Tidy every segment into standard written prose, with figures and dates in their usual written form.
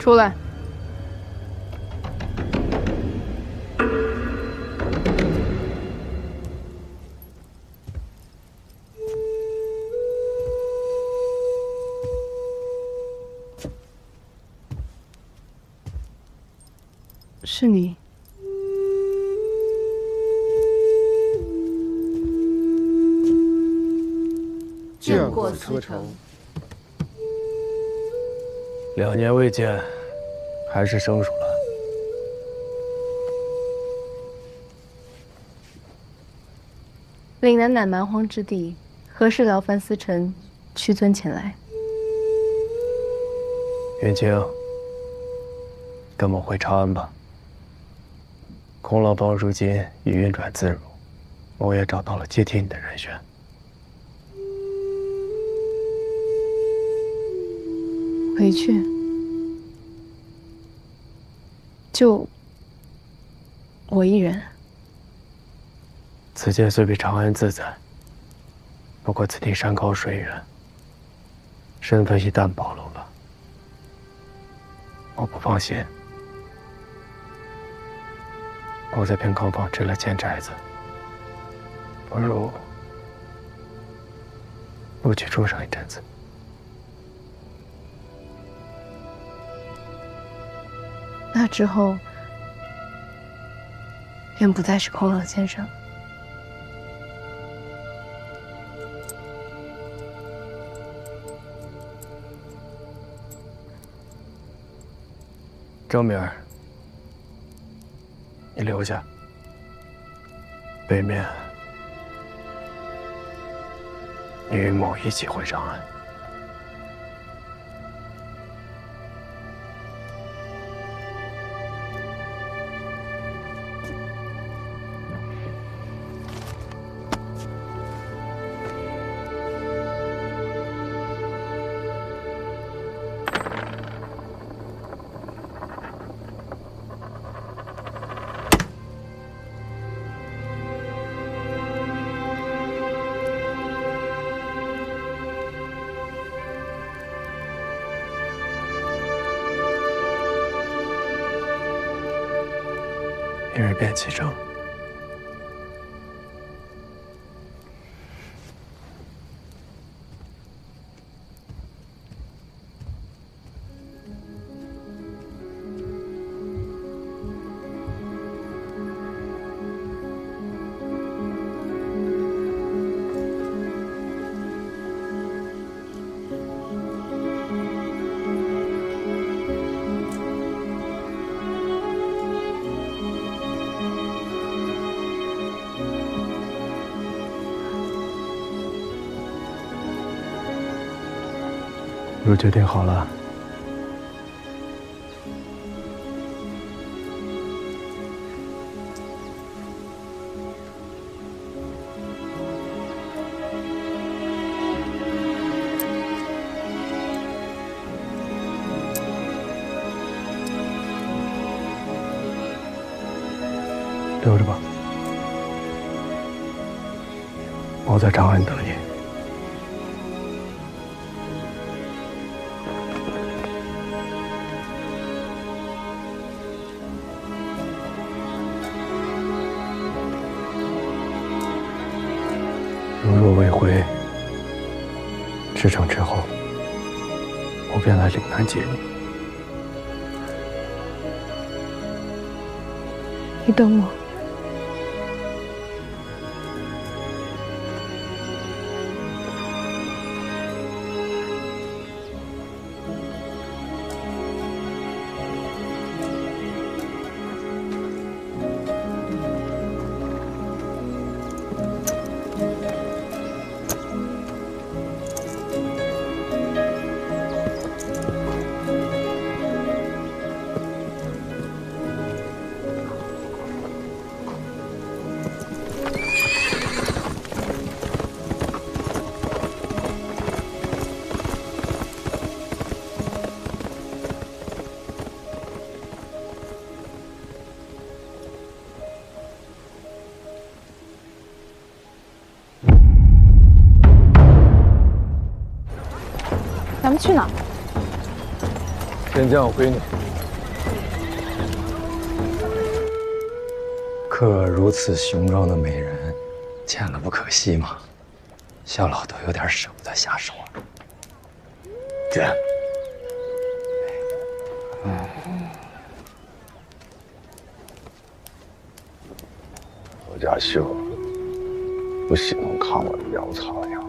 出来。是你。见过车丞。2年未见，还是生疏了。岭南乃蛮荒之地，何事劳烦司臣屈尊前来？云清，跟我回长安吧。孔老帮如今已运转自如，我也找到了接替你的人选。回去，就我一人。此剑虽比长安自在，不过此地山高水远，身份一旦暴露了，我不放心。我在平康坊置了间宅子，不如不去住上一阵子。那之后，便不再是孔老先生。周明儿，你留下。北面，你与某一起回长安。明日便启程。如决定好了，留着吧，我在长安等你。如若未回，事成之后，我便来岭南接你。你等我。咱们去哪？先见我闺女。可如此雄壮的美人，见了不可惜吗？小老都有点舍不得下手啊。见。我家秀不喜欢看我的潦草样。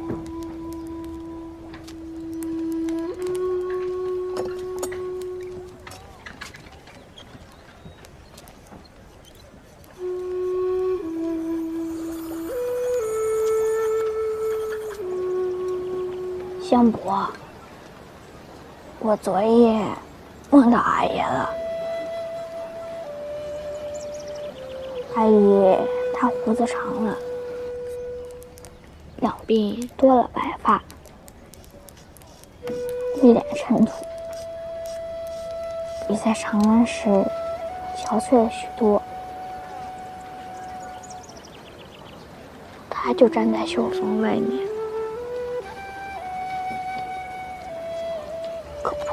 香伯，我昨夜梦到阿爷了。阿爷他胡子长了，两鬓多了白发，一脸尘土，比在长安时憔悴了许多。他就站在绣房外面。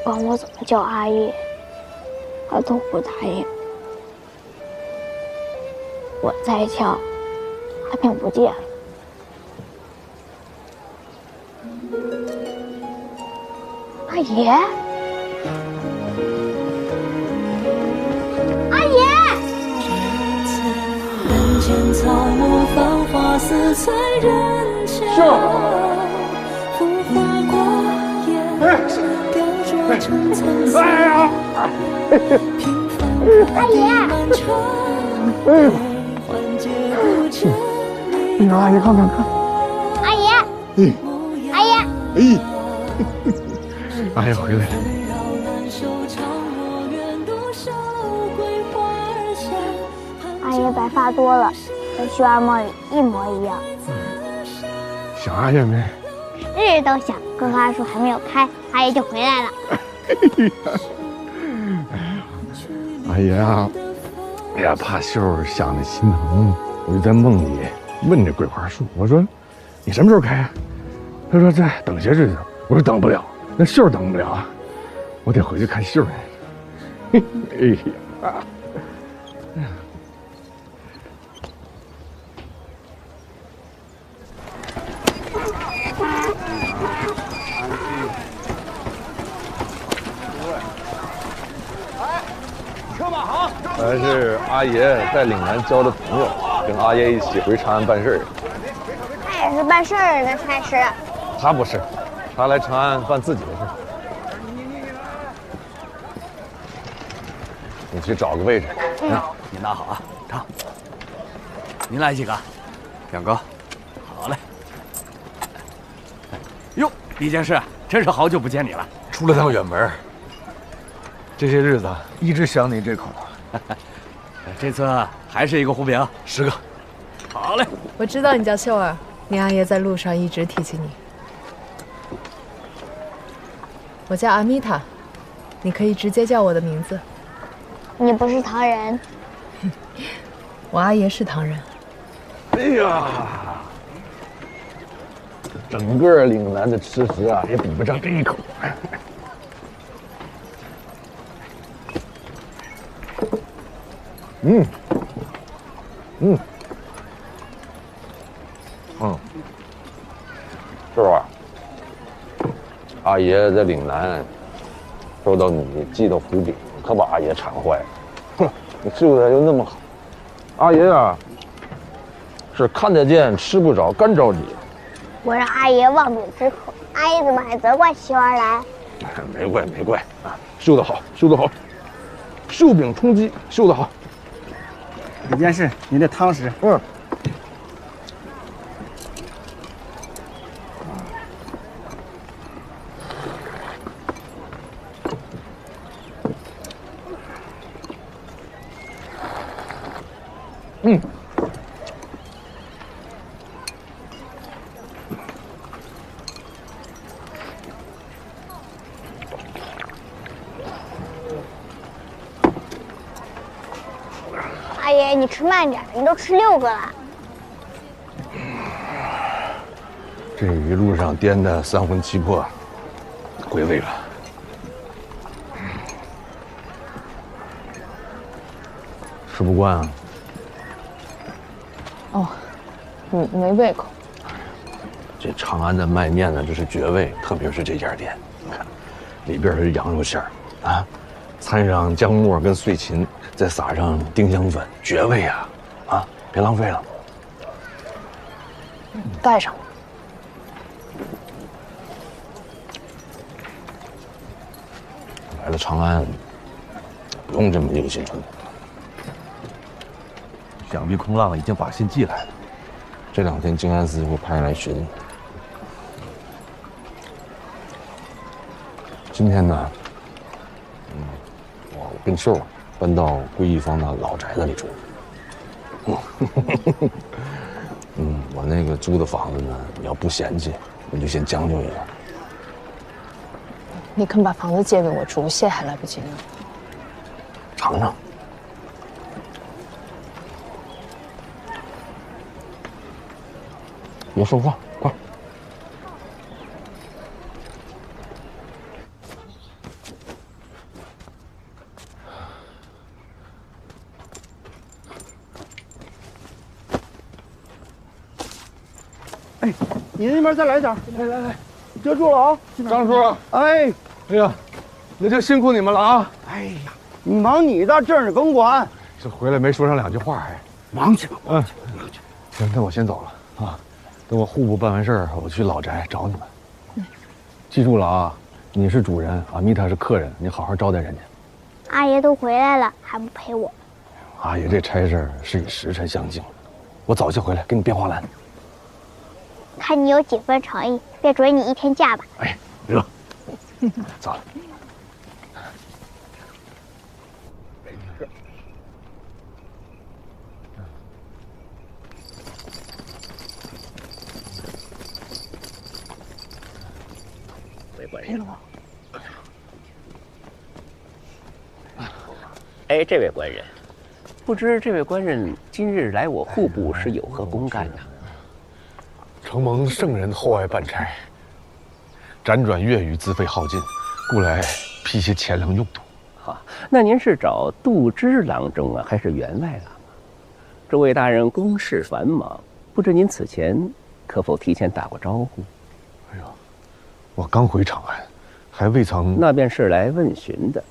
不管我怎么叫阿爷，他都不答应。我再叫，他便不见了。阿爷，阿爷！秀儿。哎呀！阿爷！让阿姨看看看。阿爷！阿爷！哎，阿姨回来了。阿爷白发多了，跟秀儿梦里一模一样。想阿爷没？日日都想，桂花树还没有开，阿爷就回来了。阿爷啊，哎呀，怕秀儿想着心疼，我就在梦里问这桂花树，我说你什么时候开啊？他说再等些日子。我说等不了，那秀儿等不了啊，我得回去看秀儿去。哎呀！咱是阿爷在岭南交的朋友，跟阿爷一起回长安办事儿。他也是办事儿的差事。他不是，他来长安办自己的事。你去找个位置。您拿好啊，尝。您来几个？两个。好嘞。哟，李监事，真是好久不见你了，出了趟远门，这些日子一直想你这口。这次还是一个壶饼，10个。好嘞。我知道你叫秀儿，你阿爷在路上一直提起你。我叫阿米塔，你可以直接叫我的名字。你不是唐人？我阿爷是唐人。哎呀，整个岭南的吃食啊，也比不上这一口。是吧？阿爷在岭南收到你寄的壶饼，可把阿爷馋坏了。哼，你绣的又那么好，阿爷啊，是看得见吃不着，干着急。我让阿爷望饼止渴，阿爷怎么还责怪秀儿来？没怪啊，绣得好，绣得好，绣饼充饥，绣得好。李监事，您的汤匙。阿爷，你吃慢点，你都吃6个了。这一路上颠的3魂7魄，归位了。吃不惯啊。哦，没胃口。这长安的卖面呢，这是绝味，特别是这家店，你看，里边是羊肉馅儿啊，掺上姜末跟碎芹，再撒上丁香粉，绝味啊！啊，别浪费了。带上。来了长安，不用这么一个新春。想必空浪已经把信寄来了。这2天静安师傅派人来巡。今天呢，我跟秀搬到归义坊的老宅子里住。我那个租的房子呢，你要不嫌弃，你就先将就一下。你肯把房子借给我住，谢还来不及呢。尝尝。别说话，快！哎，你那边再来点，来，遮住了啊！张叔，哎呀，那就辛苦你们了啊！哎呀，你忙你的，政事甭管。这回来没说上2句话，还忙去吧，忙去。行，那我先走了啊。等我户部办完事儿，我去老宅找你们。记住了啊，你是主人，阿米塔是客人，你好好招待人家。阿爷都回来了，还不陪我？阿爷这差事是以时辰相敬，我早些回来给你编花篮。看你有几分诚意，别准你1天假吧。哎，热，走了。赔了吗？哎，这位官人，不知这位官人今日来我户部是有何公干呢？承蒙圣人厚爱办差，辗转粤语自费耗尽，故来批些钱粮用途。啊，那您是找杜之郎中啊，还是员外郎啊？诸位大人公事繁忙，不知您此前可否提前打过招呼？哎呦，我刚回长安，还未曾……那便是来问询的。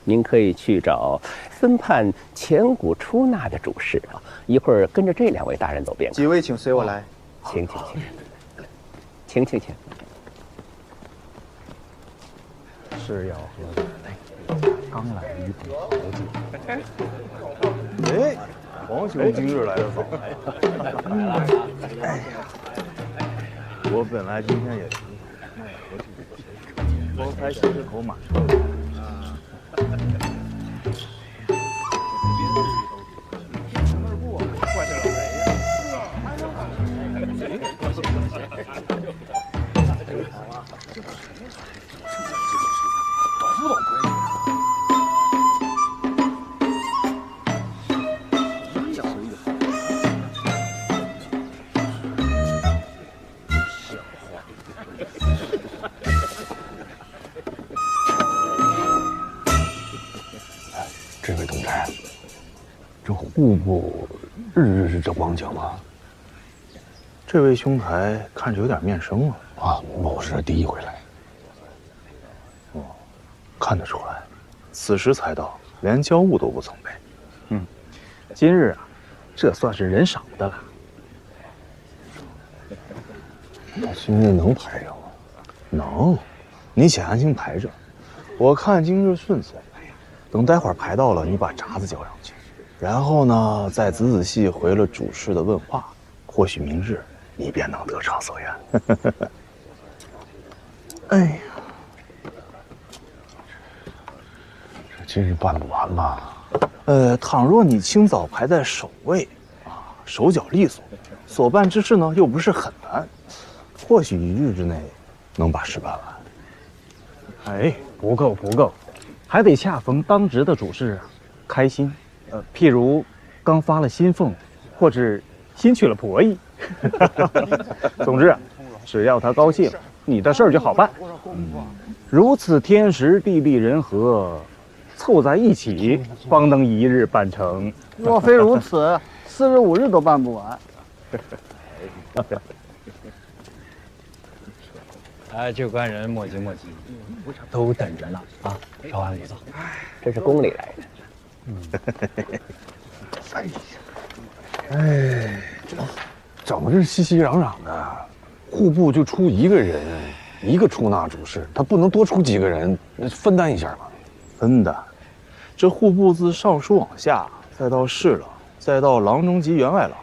您可以去找分判钱谷出纳的主事啊，一会儿跟着这2位大人走便可。几位请随我来。请。是要喝的。刚来一桶好酒。哎，皇兄今日来得早。哎呀，我本来今天也是，方才吸了口马车。这位东差，这户部日是这光景吗？这位兄台看着有点面生了啊，某是第一回来。哦，看得出来，此时才到，连交物都不曾备。今日啊，这算是人少的了。今日能排上吗？能，你且安心排着。我看今日顺遂，等待会儿排到了，你把札子交上去，然后呢，再仔仔细回了主事的问话，或许明日你便能得偿所愿。哎呀，这今日办不完吧？倘若你清早排在首位，啊，手脚利索，所办之事呢又不是很难，或许1日之内能把事办完。哎，不够，还得恰逢当值的主事啊，开心。譬如刚发了新凤，或者新娶了婆姨。总之啊，只要他高兴，你的事儿就好办。如此天时地利人和，凑在一起，方能一日办成。若非如此，45日都办不完。哎，这官人磨叽磨叽，都等着呢啊！稍安勿躁。这是宫里来的。哎，这整的是熙熙攘攘的，户部就出一个人，一个出纳主事，他不能多出几个人，分担一下吗？分担。这户部自尚书往下，再到侍郎，再到郎中及员外郎，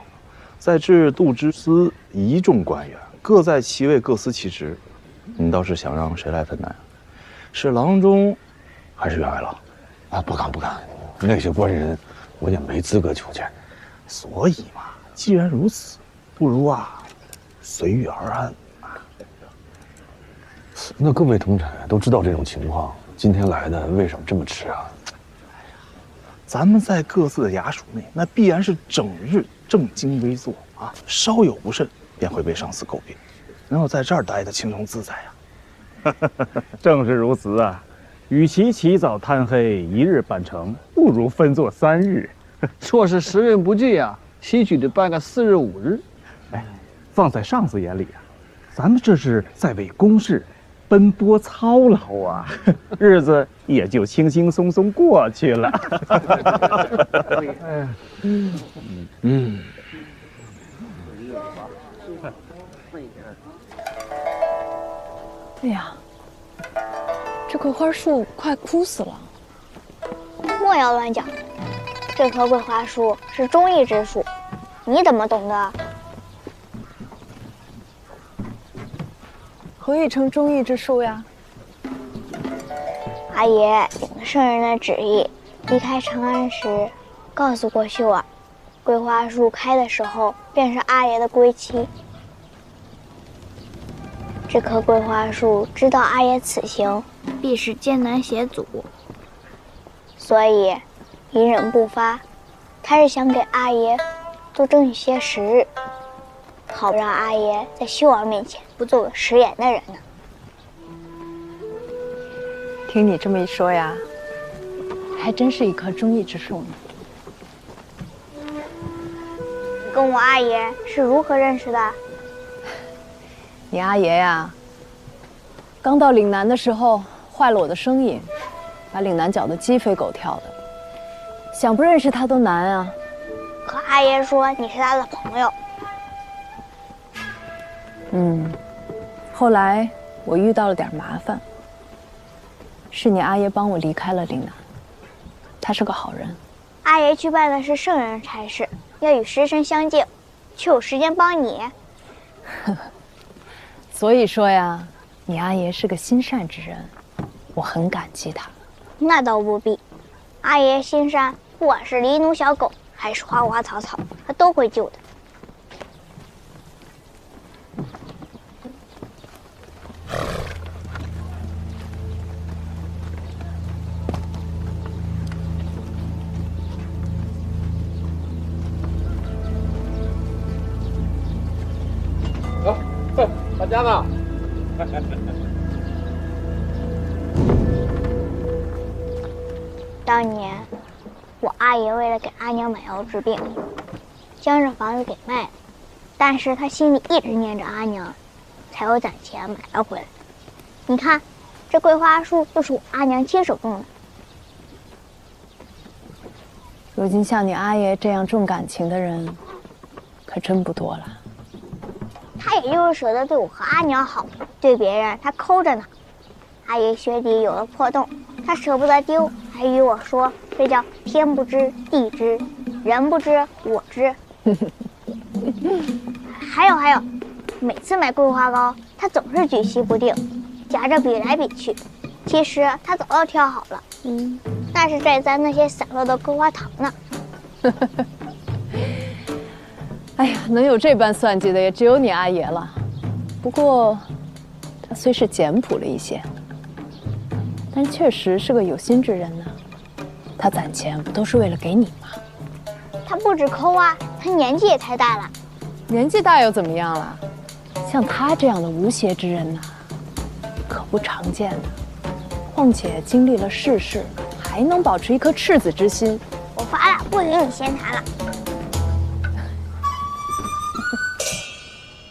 再至度支司一众官员，各在其位，各司其职。你倒是想让谁来分担？是郎中，还是员外郎？啊，不敢不敢，那些官人我也没资格求见。所以嘛，既然如此，不如随遇而安。那各位同臣都知道这种情况，今天来的为什么这么迟啊？咱们在各自的衙署内，那必然是整日正襟危坐啊，稍有不慎便会被上司诟病，哪有在这儿待的轻松自在呀？正是如此啊，与其起早贪黑一日办成，不如分作3日。说是时运不济啊，期许得办个4日5日。哎，放在上司眼里啊，咱们这是在为公事奔波操劳啊，日子也就轻轻松松过去了。哎呀，这桂花树快枯死了。莫要乱讲，这棵桂花树是忠义之树，你怎么懂的？何以成忠义之树呀？阿爷领了圣人的旨意，离开长安时，告诉过秀儿，桂花树开的时候便是阿爷的归期。这棵桂花树知道阿爷此行必是艰难险阻，所以隐忍不发。他是想给阿爷多争取些时日，好让阿爷在秀儿面前不做个食言的人呢。听你这么一说呀，还真是一棵忠义之树呢。你跟我阿爷是如何认识的？你阿爷呀，刚到岭南的时候坏了我的生意，把岭南搅得鸡飞狗跳的，想不认识他都难啊。可阿爷说你是他的朋友。后来我遇到了点麻烦，是你阿爷帮我离开了岭南。他是个好人。阿爷去办的是圣人差事，要与时辰相敬，却有时间帮你。所以说呀，你阿爷是个心善之人，我很感激他。那倒不必，阿爷心善，不管是狸奴小狗还是花花草草，他都会救的。大家呢？当年，我阿爷为了给阿娘买药治病，将这房子给卖了，但是他心里一直念着阿娘，才有攒钱买了回来。你看，这桂花树就是我阿娘亲手种的。如今像你阿爷这样重感情的人，可真不多了。他也就是舍得对我和阿娘好，对别人他抠着呢。阿爷靴底有了破洞，他舍不得丢，还与我说这叫天不知地知，人不知我知。还有，每次买桂花糕，他总是举棋不定，夹着比来比去。其实他早就挑好了，那是这咱那些散落的桂花糖呢。哎呀，能有这般算计的也只有你阿爷了。不过，他虽是简朴了一些，但确实是个有心之人呢。他攒钱不都是为了给你吗？他不止抠啊，他年纪也太大了。年纪大又怎么样了？像他这样的无邪之人呐，可不常见呢。况且经历了世事，还还能保持一颗赤子之心？我发了，不与你闲谈了。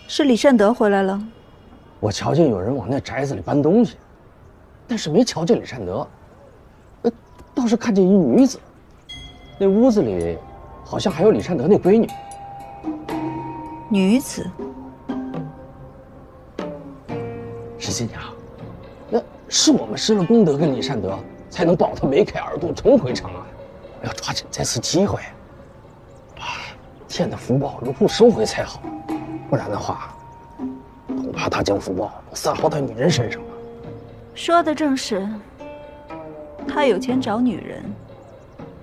是李善德回来了。我瞧见有人往那宅子里搬东西，但是没瞧见李善德。倒是看见一女子，那屋子里好像还有李善德那闺女。女子。石新娘，那是我们施了功德跟李善德，才能保他梅开二度，重回长安。要抓紧这次机会，把欠的福报如数收回才好，不然的话，恐怕他将福报散耗在女人身上了。说的正是。他有钱找女人，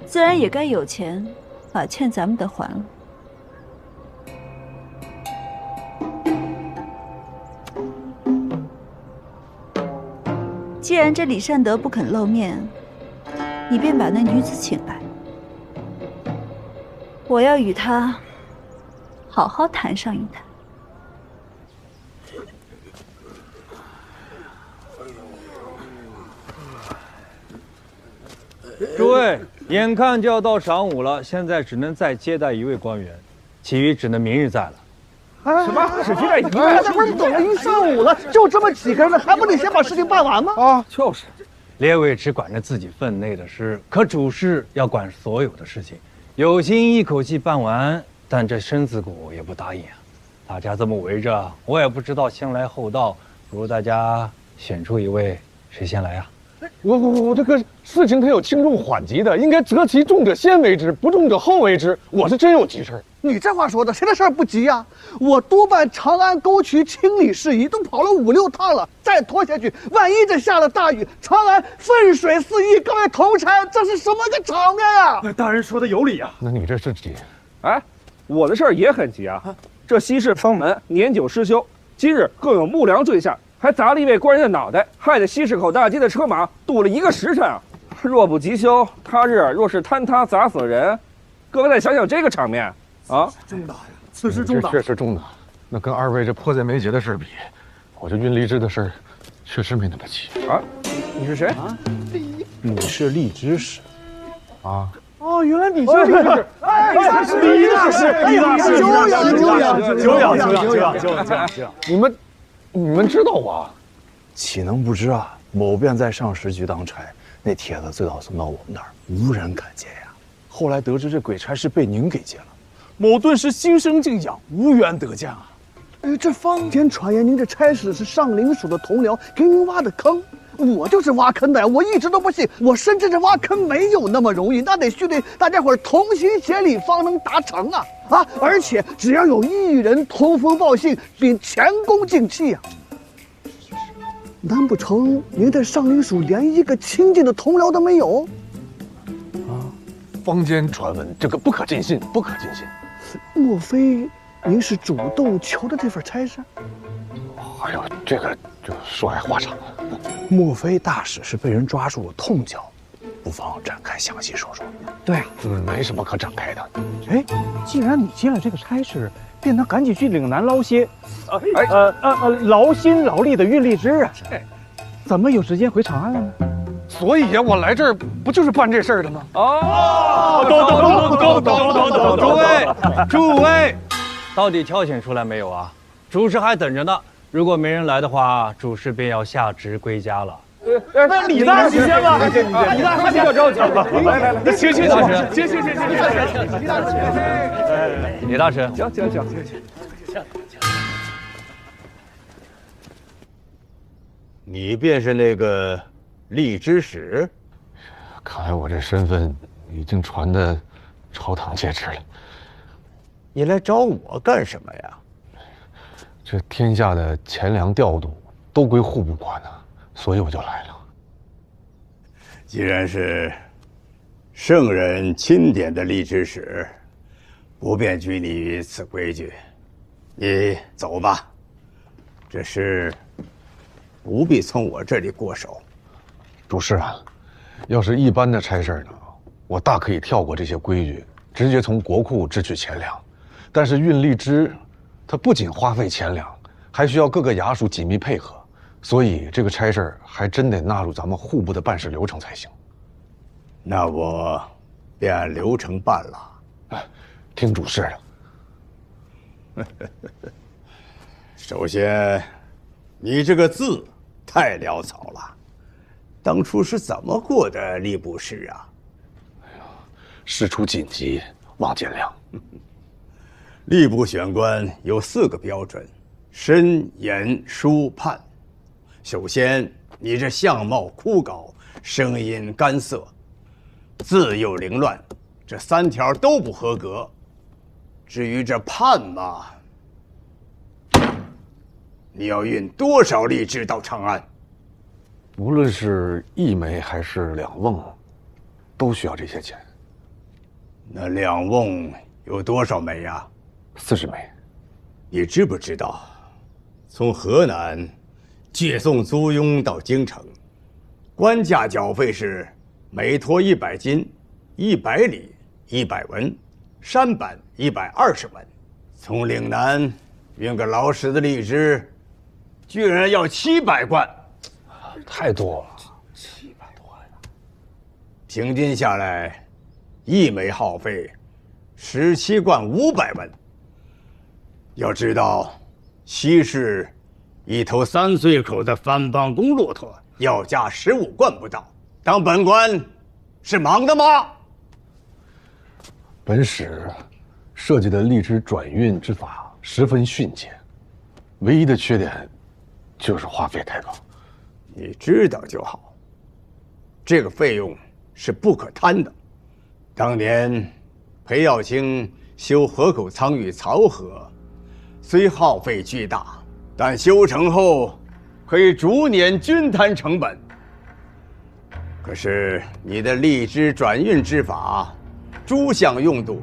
自然也该有钱把欠咱们的还了。既然这李善德不肯露面，你便把那女子请来，我要与他好好谈上一谈。诸位，眼看就要到晌午了，现在只能再接待一位官员，其余只能明日再了。什么？只接待一个人？这不是等了一上午了，就这么几个人，还不得先把事情办完吗？啊，就是。列位只管着自己分内的事，可主事要管所有的事情。有心一口气办完，但这身子骨也不答应啊。大家这么围着，我也不知道先来后到，不如大家选出一位，谁先来啊？我这个事情它有轻重缓急的，应该择其重者先为之，不重者后为之。我是真有急事。你这话说的，谁的事儿不急呀？我督办长安沟渠清理事宜都跑了5、6趟了，再拖下去，万一这下了大雨，长安粪水四溢，各位同差，这是什么个场面呀？大人说的有理啊。那你这是急？哎，我的事儿也很急啊。这西市方门年久失修，今日更有木梁坠下。还砸了一位官人的脑袋，害得西市口大街的车马堵了1个时辰啊！若不急修，他日若是坍塌砸死人，各位再想想这个场面啊！重大呀，此事重大，确实重大。那跟二位这迫在眉睫的事比，我这运荔枝的事确实没那么急啊。你是谁？你是荔枝使啊？哦，原来你就是荔枝。哎，李大师，久仰。你们知道我？岂能不知啊？某便在上食局当差，那帖子最早送到我们那儿，无人敢接呀。后来得知这鬼差是被您给接了，某顿时心生敬仰，无缘得见啊。这坊间传言您这差使是上林署的同僚给您挖的坑，我就是挖坑的呀，我一直都不信，我深知这挖坑没有那么容易，那得训练大家伙同心协力方能达成啊！而且只要有1人通风报信，并前功尽弃呀。难不成您在上林署连一个亲近的同僚都没有？坊间传闻，这个不可尽信，不可尽信。莫非您是主动求的这份差事？哎呦，这个就说来话长了。莫非大使是被人抓住了痛脚？不妨展开详细说说。对啊，没什么可展开的。哎，既然你接了这个差事，便能赶紧去岭南捞些，劳心劳力的运荔枝啊。怎么有时间回长安了呢？所以呀，我来这儿不就是办这事儿的吗？等，诸位，到底挑选出来没有啊？主事还等着呢。如果没人来的话，主事便要下职归家了。那李大师先吧，李大师先着急了。来，请李大师，李大师，请。你便是那个荔枝使？看来我这身份已经传得朝堂皆知了。你来找我干什么呀？这天下的钱粮调度都归户部管呢，所以我就来了。既然是圣人钦点的荔枝使，不便拘泥于此规矩，你走吧。这事不必从我这里过手。主事啊，要是一般的差事呢，我大可以跳过这些规矩，直接从国库支取钱粮。但是运荔枝，它不仅花费钱粮，还需要各个衙署紧密配合，所以这个差事还真得纳入咱们户部的办事流程才行。那我便按流程办了。听主事的。首先，你这个字太潦草了，当初是怎么过的吏部试啊？事出紧急，望见谅。吏部选官有4个标准：身、言、书、判。首先，你这相貌枯槁，声音干涩，字又凌乱，这3条都不合格。至于这判嘛，你要运多少荔枝到长安？无论是1枚还是2瓮，都需要这些钱。那2瓮有多少枚呀？40枚。你知不知道，从河南借送租庸到京城，官价缴费是每拖100斤，100里100文，赡板120文。从岭南运个老实的荔枝，居然要700贯，太多了。700多呀！平均下来，1枚耗费17贯500文。要知道，西市一头3岁口的番邦公骆驼要价15贯不到，当本官是忙的吗？本使设计的荔枝转运之法十分迅捷，唯一的缺点就是花费太高。你知道就好，这个费用是不可贪的。当年裴耀卿修河口仓与漕河，虽耗费巨大，但修成后可以逐年均摊成本。可是你的荔枝转运之法，诸项用度，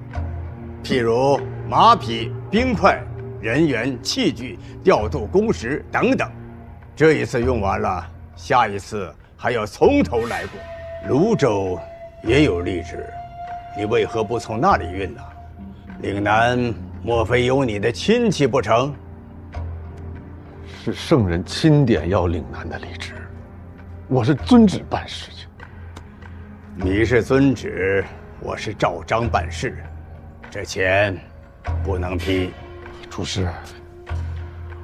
譬如马匹、兵块、人员、器具、调度工时等等，这一次用完了，下一次还要从头来过。泸州也有荔枝，你为何不从那里运呢？岭南莫非有你的亲戚不成？是圣人钦点要岭南的荔枝，我是遵旨办事情。你是遵旨，我是照章办事，这钱不能批。主事，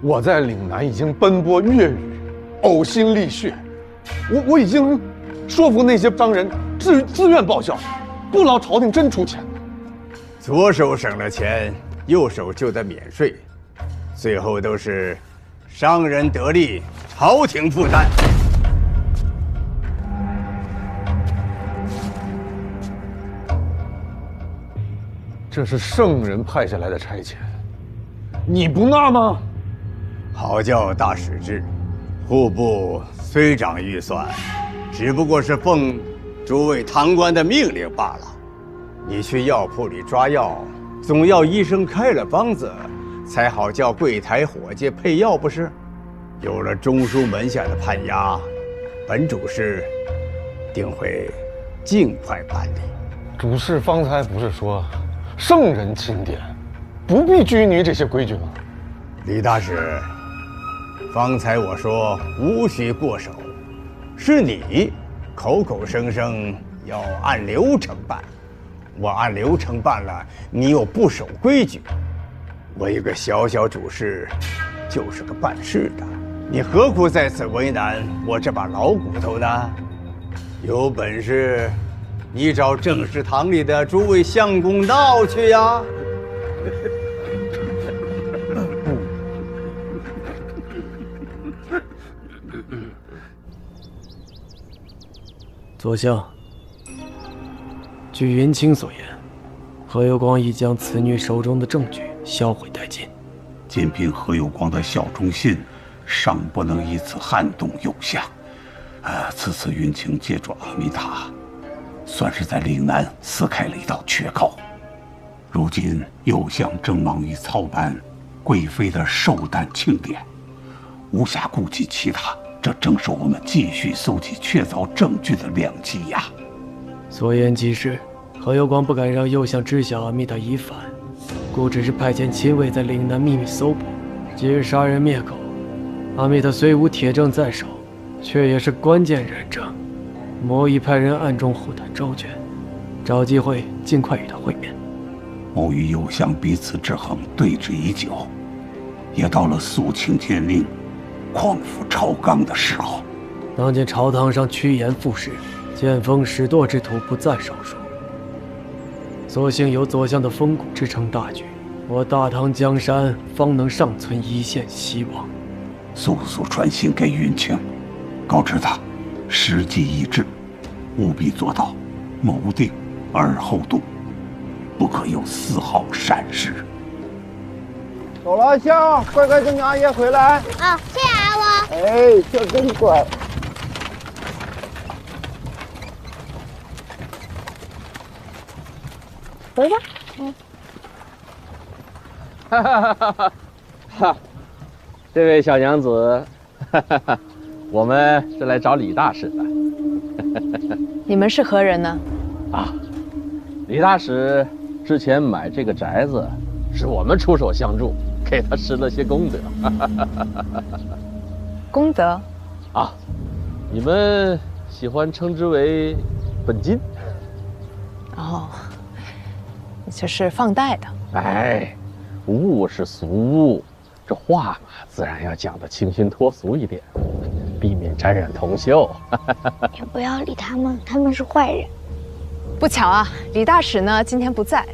我在岭南已经奔波月余，呕心沥血，我已经说服那些商人自愿报销，不劳朝廷真出钱。左手省了钱，右手就得免税，最后都是商人得利，朝廷负担。这是圣人派下来的差遣，你不纳吗？好叫大使至，户部虽掌预算，只不过是奉诸位堂官的命令罢了。你去药铺里抓药，总要医生开了方子，才好叫柜台伙计配药，不是？有了中书门下的判押，本主事定会尽快办理。主事方才不是说圣人钦点，不必拘泥这些规矩吗？李大使，方才我说无需过手，是你口口声声要按流程办。我按流程办了，你又不守规矩。我一个小小主事，就是个办事的，你何苦在此为难我这把老骨头呢？有本事，你找正事堂里的诸位相公闹去呀！左相，据云清所言，何有光已将此女手中的证据销毁殆尽。仅凭何有光的效忠信，尚不能以此撼动右相。此次云清借助阿弥塔，算是在岭南撕开了一道缺口。如今右相正忙于操办贵妃的寿诞庆典，无暇顾及其他，这正是我们继续搜集确凿证据的良机呀。所言极是，何有光不敢让右相知晓阿弥塔已返，故只是派遣亲卫在岭南秘密搜捕。今日杀人灭口，阿弥塔虽无铁证在手，却也是关键人证。某已派人暗中护探周全，找机会尽快与他会面。某与右相彼此制衡对峙已久，也到了肃清奸佞、匡扶朝纲的时候。当今朝堂上趋炎附势，见风使舵之徒不在少数。所幸有左相的风骨支撑大局，我大唐江山方能尚存一线希望。速速传信给云清，告知他时机已至，务必做到谋定而后动，不可有丝毫闪失。走了，香，乖乖跟着阿爷回来。啊，谢谢阿王。哎，这真乖。回吧。哈哈哈哈哈！这位小娘子，哈哈哈，我们是来找李大使的。你们是何人呢？啊，李大使之前买这个宅子，是我们出手相助，给他施了些功德。功德？啊，你们喜欢称之为本金。哦，就是放贷的。哎，物是俗物，这话嘛，自然要讲得清新脱俗一点，避免沾染铜锈。也不要理他们，他们是坏人。不巧啊，李大使呢今天不在，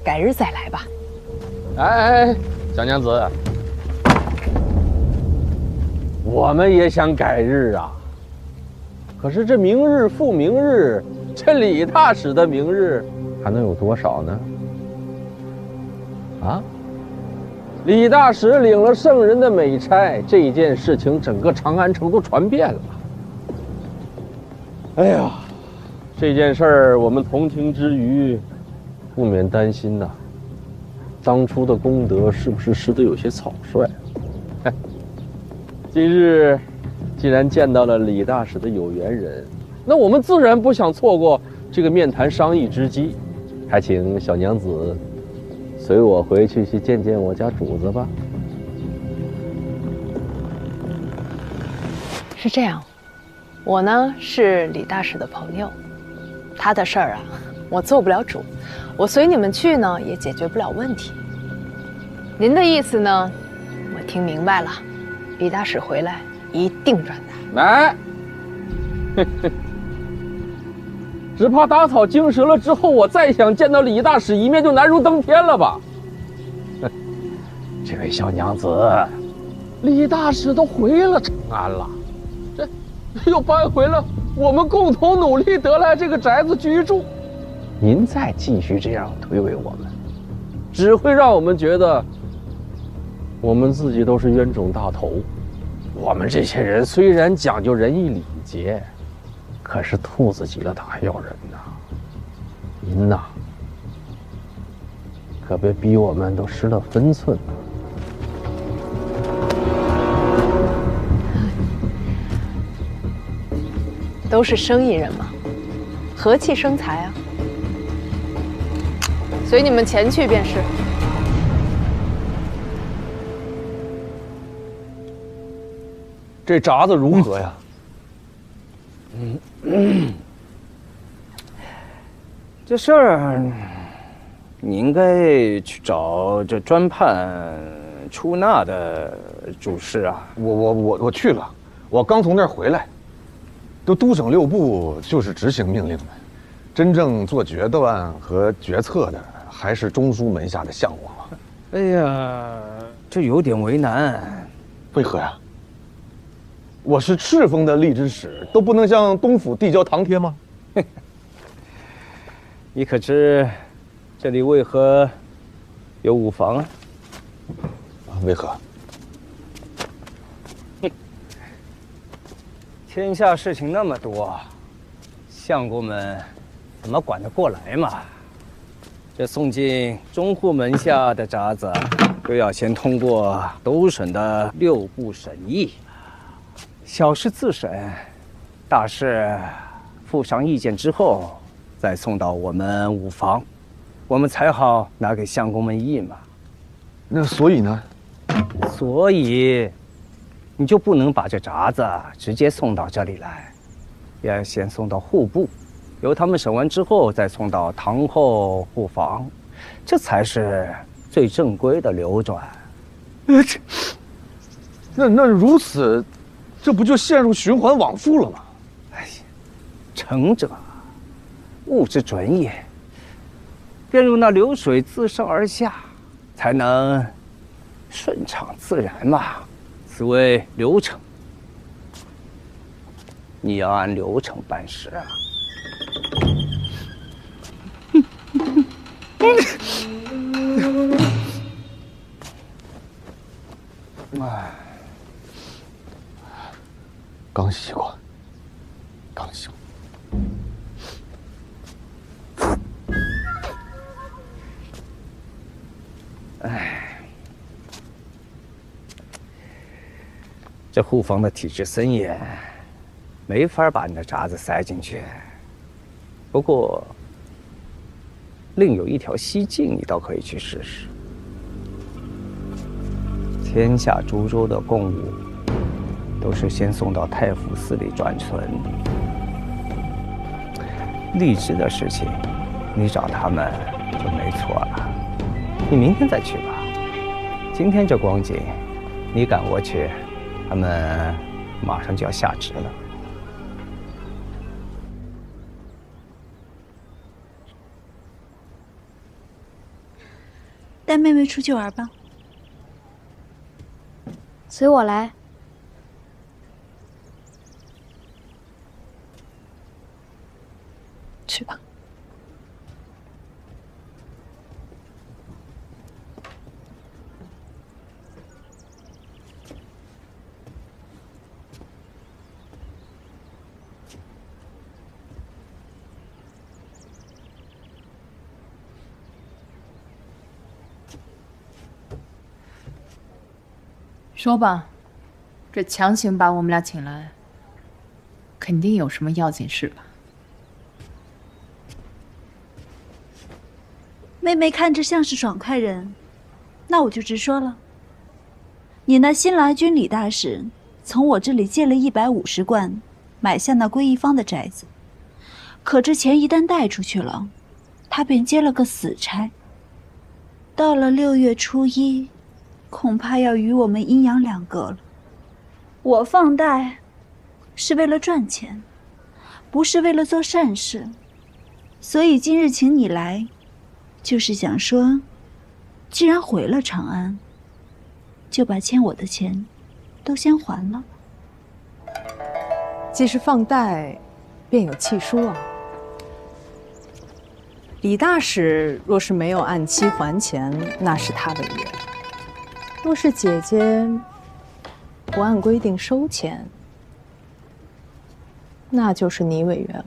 改日再来吧。哎，小娘子，我们也想改日啊，可是这明日复明日，这李大使的明日还能有多少呢？啊，李大使领了圣人的美差，这件事情整个长安城都传遍了。哎呀，这件事儿我们同情之余，不免担心呐，当初的功德是不是施得有些草率？今日既然见到了李大使的有缘人，那我们自然不想错过这个面谈商议之机，还请小娘子随我回去见见我家主子吧。是这样，我呢是李大使的朋友，他的事儿啊，我做不了主，我随你们去呢也解决不了问题。您的意思呢，我听明白了，李大使回来一定转达。来，只怕打草惊蛇了之后，我再想见到李大使一面就难如登天了吧？这位小娘子，李大使都回了长安了，这又搬回了我们共同努力得来这个宅子居住，您再继续这样推诿我们，只会让我们觉得我们自己都是冤种大头。我们这些人虽然讲究仁义礼节，可是兔子急了哪还咬人呢？您呐，可别逼我们都失了分寸了。都是生意人嘛，和气生财啊。随你们前去便是。这闸子如何呀？这事儿，你应该去找这专判出纳的主事啊。我去了，我刚从那儿回来。都督省六部就是执行命令的，真正做决断和决策的还是中书门下的相王啊。哎呀，这有点为难。为何呀？我是赤峰的吏之使，都不能向东府递交堂帖吗？你可知这里为何有五房啊？为何？天下事情那么多，相公们怎么管得过来嘛？这送进中户门下的闸子，都要先通过都省的六部审议，小事自审，大事附上意见之后，再送到我们五房，我们才好拿给相公们议嘛。那所以呢？所以。你就不能把这闸子直接送到这里来，要先送到户部，由他们审完之后再送到堂后户房，这才是最正规的流转。那如此，这不就陷入循环往复了吗？哎呀，成者物之准也，便如那流水自上而下，才能顺畅自然嘛。此谓流程。你要按流程办事啊！哎，刚洗过，刚洗过。哎，这护房的体制森严。没法把你的闸子塞进去，不过另有一条西径，你倒可以去试试。天下诸州的贡物都是先送到太府寺里转存，吏治的事情，你找他们就没错了。你明天再去吧，今天这光景，你赶过去，他们马上就要下职了。带妹妹出去玩吧。随我来。去吧。说吧，这强行把我们俩请来，肯定有什么要紧事吧？妹妹看着像是爽快人，那我就直说了。你那新来军李大使从我这里借了150贯，买下那归义坊的宅子，可这钱一旦带出去了，他便接了个死差。到了6月初1。恐怕要与我们阴阳两隔了。我放贷是为了赚钱，不是为了做善事，所以今日请你来，就是想说，既然回了长安，就把欠我的钱都先还了。既是放贷，便有契书啊。李大使若是没有按期还钱，那是他的冤。若是姐姐不按规定收钱，那就是你违约了。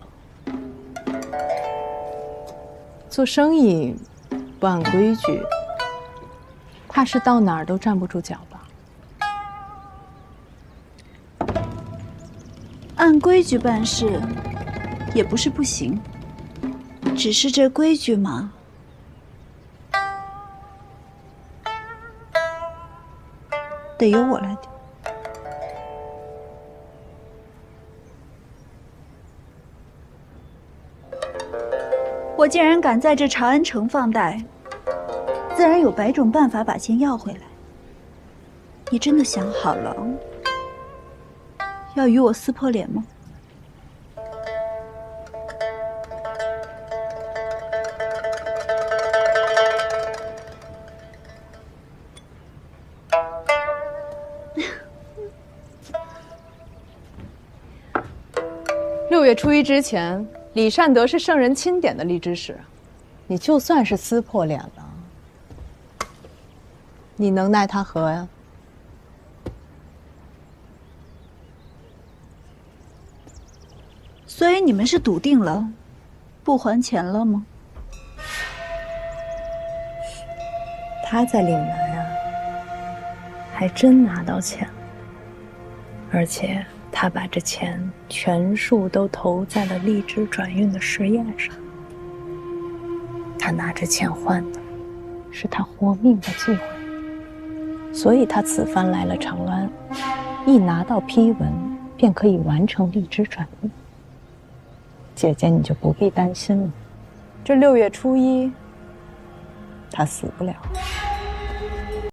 做生意不按规矩，怕是到哪儿都站不住脚吧？按规矩办事也不是不行，只是这规矩嘛，得由我来定。我既然敢在这长安城放贷，自然有百种办法把钱要回来。你真的想好了，要与我撕破脸吗？6月初1之前，李善德是圣人钦点的吏支使，你就算是撕破脸了，你能奈他何呀？所以你们是笃定了，不还钱了吗？他在岭南啊，还真拿到钱了，而且他把这钱全数都投在了荔枝转运的实验上。他拿着钱换的是他活命的机会，所以他此番来了长安，一拿到批文，便可以完成荔枝转运。姐姐你就不必担心了。这6月初1，他死不了。